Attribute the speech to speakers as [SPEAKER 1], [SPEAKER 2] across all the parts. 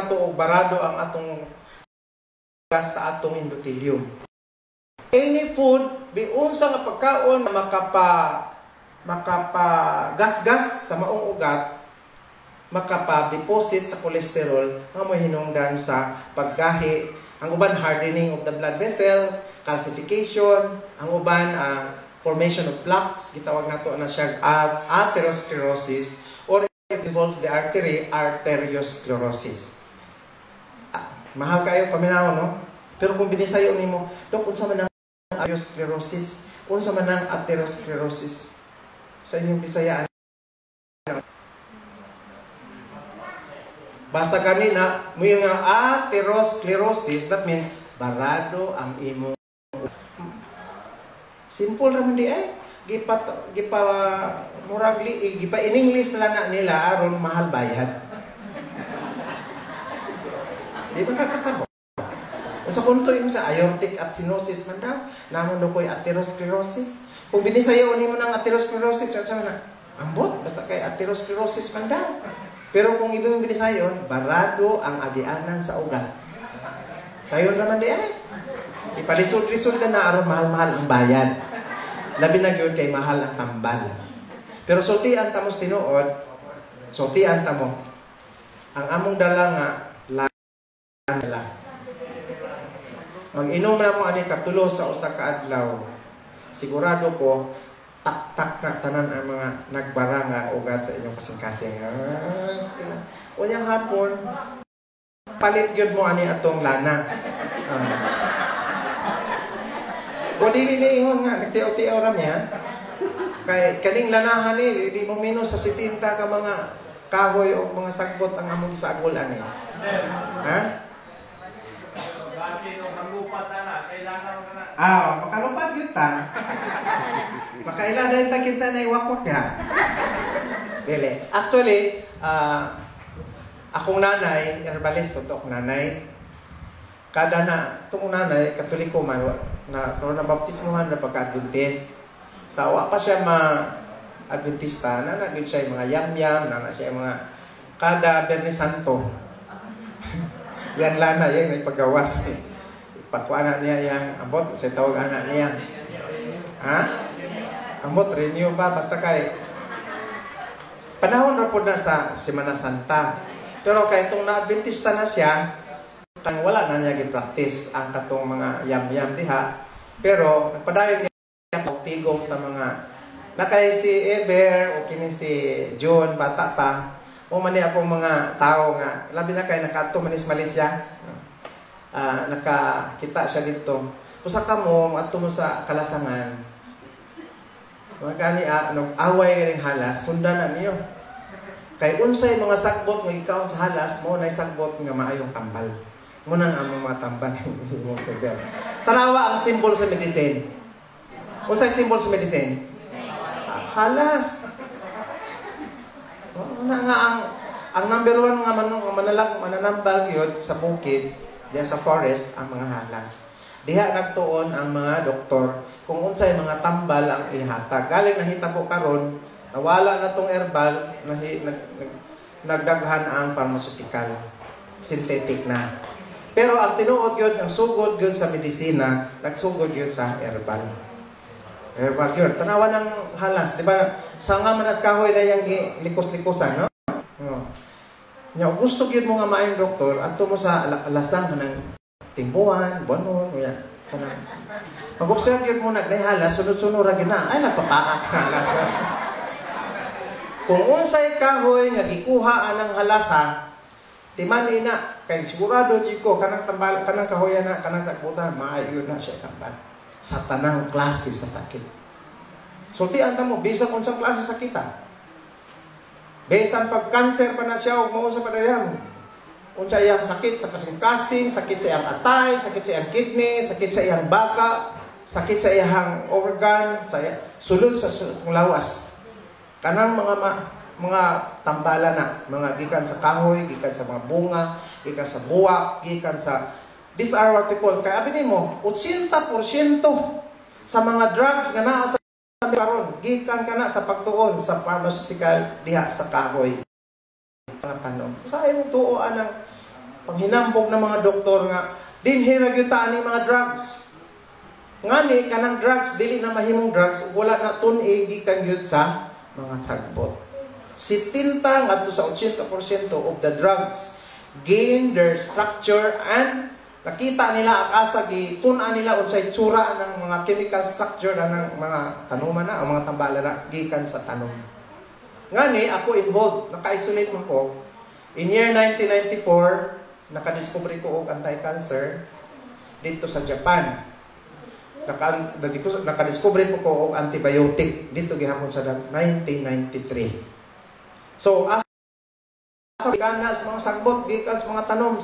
[SPEAKER 1] na to og barado ang atong gas sa atong endothelium. Any food, unsa nga pagkaon makapa-gas-gas sa maong ugat, makapa-deposit sa cholesterol, nga mo hinungdan sa paggahi, ang uban hardening of the blood vessel, calcification, ang uban formation of plaques, gitawag nato na siya atherosclerosis, or it involves the artery, arteriosclerosis. Mahal kayo paminaw, no? Pero kung binisayo nimo, Dok, unsa man ang arteriosclerosis? Unsa man ang atherosclerosis? Sa inyong Bisayaan. Basta kanina, mo yung atherosclerosis, that means barado ang imong. Simple raman di ay. Gipa in English na nila aron mahal bayad. Di ba kakasabot? Sa kunto yung sa aortic stenosis man daw, namon daw ko'y atherosclerosis. Kung binisayaw mo ng atherosclerosis, sa na, ambot, basta kay atherosclerosis man daw. Pero kung ibang binisayon, barado ang agianan sa ugat. Sayon naman di ay. Ipalisod-lisod na aron mahal-mahal ang bayad. Labi na yun kay mahal ang tambal. Pero sultian ta mo tinuod, sultian ta mo. Ang among dala nga, nila. Mag-inom na mo ani katulo sa usa ka adlaw. Sigurado ko tak-tak na tanan ang mga nagbara nga ugat sa inyong kasing-kasing. Unyang hapon, palit gyud mo ani atong lana. O dili ni ingon nga nagtiaw-tiaw ra niya. Kay kaning lanahan ni di mo minus sa 70 ka mga kahoy o mga sagbot ang among gisagol ani. Ha? Makalupat yun ta. Makaila dahil takin sa naiwakot ka. Dili. Actually, akong nanay, herbalist, totoo nanay, kada na, itong nanay, katoliko man, na baptismuhan na pagka-Adventist. Sa awa pa siya ma-Adventista, nanagin siya yung mga yam-yam, siya yung mga kada Bernes Santo. Yan lana, yan may paggawas. Pakuha na niya yung ambot, kasi tawag anak niya. Ha? Ambot, renew ba? Basta kay panahon na po na sa Semana Santa. Pero kay itong na-Adventista na siya, kang wala na niya gi-practice ang katong mga yam-yam diha. Pero nagpadayon niya tigom sa mga nakay si Eber o kini si John, bata pa. O man niya akong mga tao nga, labi na kay nakato manis Malaysia. Nakakita siya dito. Usa ka mo, ato mo sa kalasangan. Magani away ring halas, sundan na niyo. Kay unsay mga sagbot nga ikaw sa halas, mo na sagbot nga maayong tambal. Muna ang among mga tambal. Tanawa ang symbol sa medicine. Unsay symbol sa medicine? Halas. Ang number 1 nga mananambal yun sa bukid, diya sa forest, ang mga halas. Diha nagtuon ang mga doktor kung unsay mga tambal ang ihatag. Galing nahitabo karon, nawala na tong herbal, nagdaghan ang pharmaceutical, synthetic na. Pero ang tinuod yun, ang sugod yun sa medisina, nagsugod yun sa herbal. Herbal yun. Tanawa ng halas. Diba? Sa nga manas kahoy na yung likos-likosan, no? Nya gusto gyud mo nga maayong doktor adto mo sa alasan kanang timbuhan, bonon, unya kanang mag-observe gyud mo nagdahalas sunod-sunod ra gyud na ay nagpapaak halas. Kung unsay kahoy nga gikuha anang halasa, timan ina kay sigurado jud ko kanang tambal kanang kahoy na kanang sakbutan maayo na siya tambal sa tanang klase sa sakit. Sultian ta mo bisan unsang klase sa sakit. Besan pag cancer pa na siya, huwag mo sa padayang. Unsa iyang sakit sa kasing-kasing, sakit sa iyang atay, sakit sa iyang kidney, sakit sa iyang baka, sakit sa iyang organ, sulod sa lawas. Kanang mga tambala na, mga gikan sa kahoy, gikan sa mga bunga, gikan sa buwak, gikan sa... These are what we call, kaya abinin mo, 80% sa mga drugs na naa sa karon gikan kana sa pagtuon sa pharmaceutical diha sa kahoy. Tanong. Sa imong tuo anang panghinambog ng mga doktor nga dinhi ra gyud ta ani mga drugs. Ngani kanang drugs dili na mahimong drugs ug wala na tun-ig gikan gyud sa mga sagbot. 70 ngadto sa 80% of the drugs gain their structure and nakita nila asa gitun-an nila unsay tsura ng mga chemical structure ng mga tanuman na o mga tambala na gikan sa tanom. Ngani ako involved, naka-isolate mo ko. In year 1994, nakadiscovery ko og anti-cancer dito sa Japan. Nakadiscovery po ko og antibiotic dito gihapon sa 1993. So as gikan sa mga sagbot, gikan sa mga tanom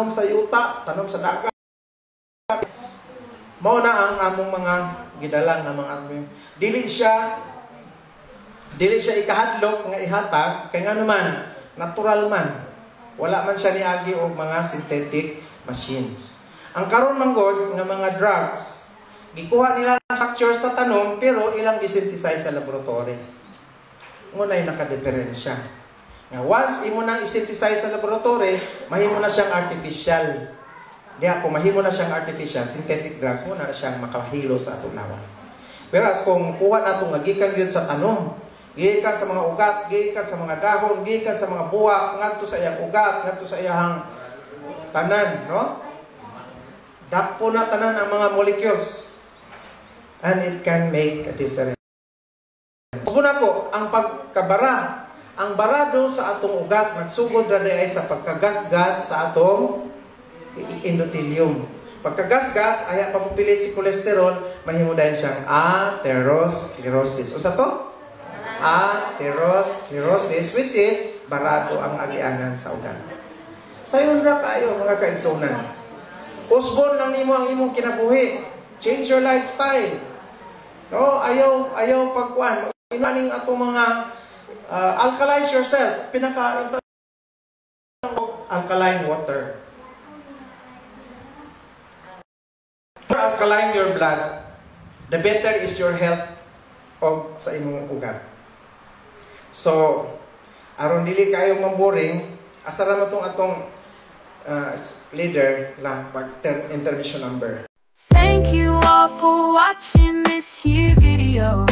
[SPEAKER 1] sa yuta, tanom sa dagat. Mao na ang among mga gidalang na mga admin. Dili siya ikahadlok nga ihatag kay nga naman natural man. Wala man siya niagi og mga synthetic machines. Ang karon manggod nga mga drugs, gikuha nila ang structure sa tanom pero ilang disynthesize sa laboratory. Ngunay naka-diferensya. Nga once imo nang i-synthesize sa laboratory, mahimo na siyang artificial. Diya kung mahimo na siyang artificial, synthetic drugs mo na siyang makahilo sa atong lawas. Whereas kung kuha nato nga gikan gyud sa tanom, gikan sa mga ugat, gikan sa mga dahon, gikan sa mga buwak, ngadto sa iyang ugat, ngadto sa iyang tanan, no? Dakpo na tanan ang mga molecules. And it can make a difference. Una ko, ang pagkabara, ang barado sa atong ugat, nagsugod na ay sa pagkagasgas sa atong endothelium. Pagkagasgas, ay pamupilit si cholesterol, mahimo dahil siyang atherosclerosis. O sa to? Atherosclerosis, which is barado ang agianan sa ugat. Sayon ra kayo mga kaigsunan. Usbon lang nimo ang imong kinabuhi. Change your lifestyle. No, ayaw pagkuan. Inaning atong mga alkalize yourself. Alkaline water. The more alkaline your blood, the better is your health of sa imong ugat. So, aron dili kayo mamboring, asara mo atong leader lang pag intermission number.
[SPEAKER 2] Thank you all for watching this here video.